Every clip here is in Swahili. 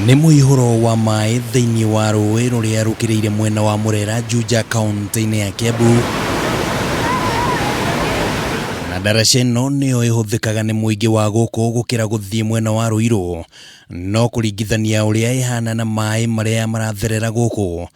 Nĩ mũihũro wa maĩ thĩinĩ wa rũĩ rũrĩa rũkĩrĩire mwena wa Murera Juja kaunti-inĩ ya Kiambu. Na ndaraca ĩno nĩyo ĩhũthĩkaga nĩ mũingĩ wa gũkũ gũkĩra gũthiĩ mwena wa Ruiru, no kũringithania ũrĩa ĩhana na maĩ marĩa maratherera gũkũ,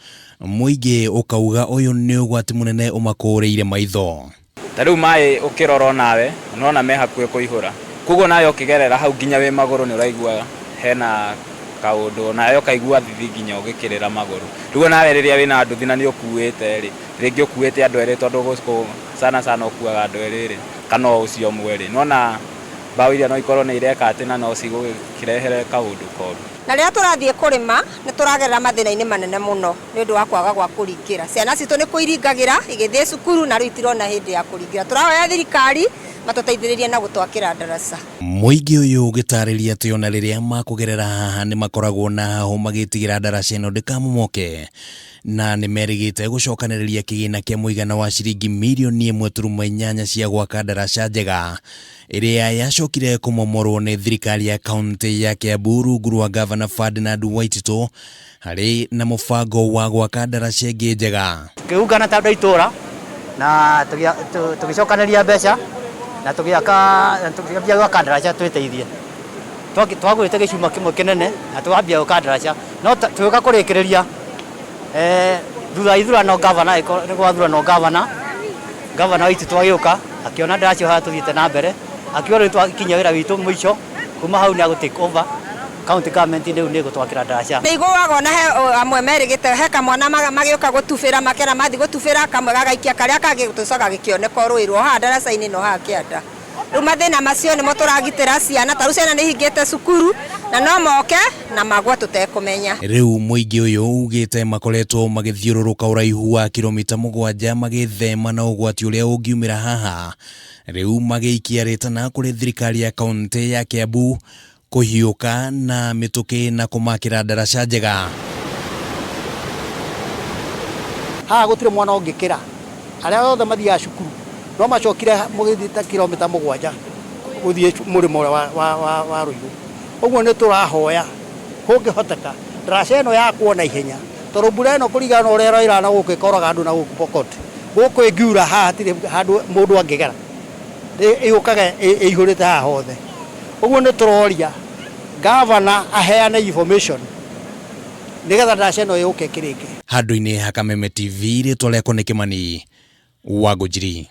mũingĩ ũkauga ũyũ nĩ ũgwati mũnene ũmakũrĩire maitho. Ta rĩu maĩ ũkĩrora nawe unaona me hakuhĩ kũihũra, koguo nawe ũkĩgerera hau nginya wĩ magũrũ nĩ ũraigua hena kaundu nayo kaigua thithi nginya ũgĩkĩrĩra magũrũ. Rĩu nawe rĩrĩa wĩna nduthi na nĩ ũkuĩte rĩ, rĩngĩ ũkuĩte andũ erĩ tondũ gũkũ sana ũkuaga andũ erĩ rĩ, kana ũcio ũmwe rĩ, nona mbau iria no ikorwo nĩ ireka atĩ na no cigũkĩrehere kaundu koru. Na rĩrĩa tũrathiĩ kũrĩma nĩ tũragerera mathĩna-inĩ manene mũno nĩ ũndũ wa kwaga gwa kũringĩra. Ciana citũ nĩ kũiringagĩra igĩthiĩ cukuru na rĩu itirona hĩndĩ ya kũringĩra. Tũrahoya thirikari matũteithĩrĩrie na gũtwakĩra ndaraca. Mũingĩ ũyũ ũgĩtarĩria atĩ ona rĩrĩa makũgerera haha nĩ makoragwo na haho magĩtigĩra ndaraca ĩno ndĩkamomoke, na nĩ merĩgĩte gũcokanĩrĩria kĩgĩna kĩa mũigana wa ciringi mirioni 1.8 cia gwaka ndaraca njega ĩrĩa yacokire kũmomorwo nĩ thirikari ya kaunti ya Kiambu rungu rwa Gavana Ferdinand Waitito harĩ na mũbango wa gwaka ndaraca ĩngĩ njega. Tũkĩungana ta andũ a itũũra na tũgĩcokanĩria mbeca na tũgĩambia gwaka ndaraca twĩteithie. Twagũrĩte gĩcuma kĩmwe kĩnene na tũgambia gwaka ndaraca, no tũgĩũka kũrĩkĩrĩria thutha ithurano gavana nĩ gwathurano gavana Waitito agĩũka akĩona ndaraca haha tũthiĩte na mbere, akiuga rĩu twakinya wĩra witũ mũico, kuma hau nĩ agũ take over county government rĩu nĩ gũtwakĩra ndaraca. Nĩ iguaga ona he amwe merĩgĩte he kamwana magĩũka gũtubĩra makera mathi gũtubĩra kamwe gagaikia karĩa kangĩ gũtũcoka gĩkĩoneka rũĩrwo haha ndaraca-inĩ no haha kĩanda. Rĩu mathĩna macio nĩmo tũragitĩra ciana, ta rĩu ciana nĩ ihingĩte cukuru na no moke na magwa tũtekũmenya. Rĩu mũingĩ ũyũ ugĩte makoretwo magĩthiũrũrũka ũraihu wa kilomita 7 magĩthema na ũgwati ũrĩa ũngiumĩra haha. Rĩu magĩikia rĩtana kũrĩ thirikari ya kaunti ya Kiambu kũhiũka na mĩtũkĩ na kũmakĩra ndaraca njega. Haha gũtirĩ mwana ũngĩkĩra, arĩa othe mathiaga cukuru no macokire mũgĩthiĩte kilomita 7 gũthiĩ mũrĩmo wa Ruiru. Ũguo nĩ tũrahoya kũngĩhoteka ndaraca ĩno yakwo na ihenya, tondũ mbura ĩno kũringana ũrĩa ĩroira na gũkũ ĩkoraga andũ na gũkũ Pokot. Gũkũ ĩngiura haha hatirĩ handũ mũndũ angĩgera, ĩgũkaga ĩihũrĩte haha hothe. Ũguo nĩ tũroria gavana aheane information nĩgetha ndaraca ĩno yũke kĩrĩke. Handũ-inĩ ha Kameme TV rĩtwa rĩakwa nĩ Kĩmani wa Ngũnjiri.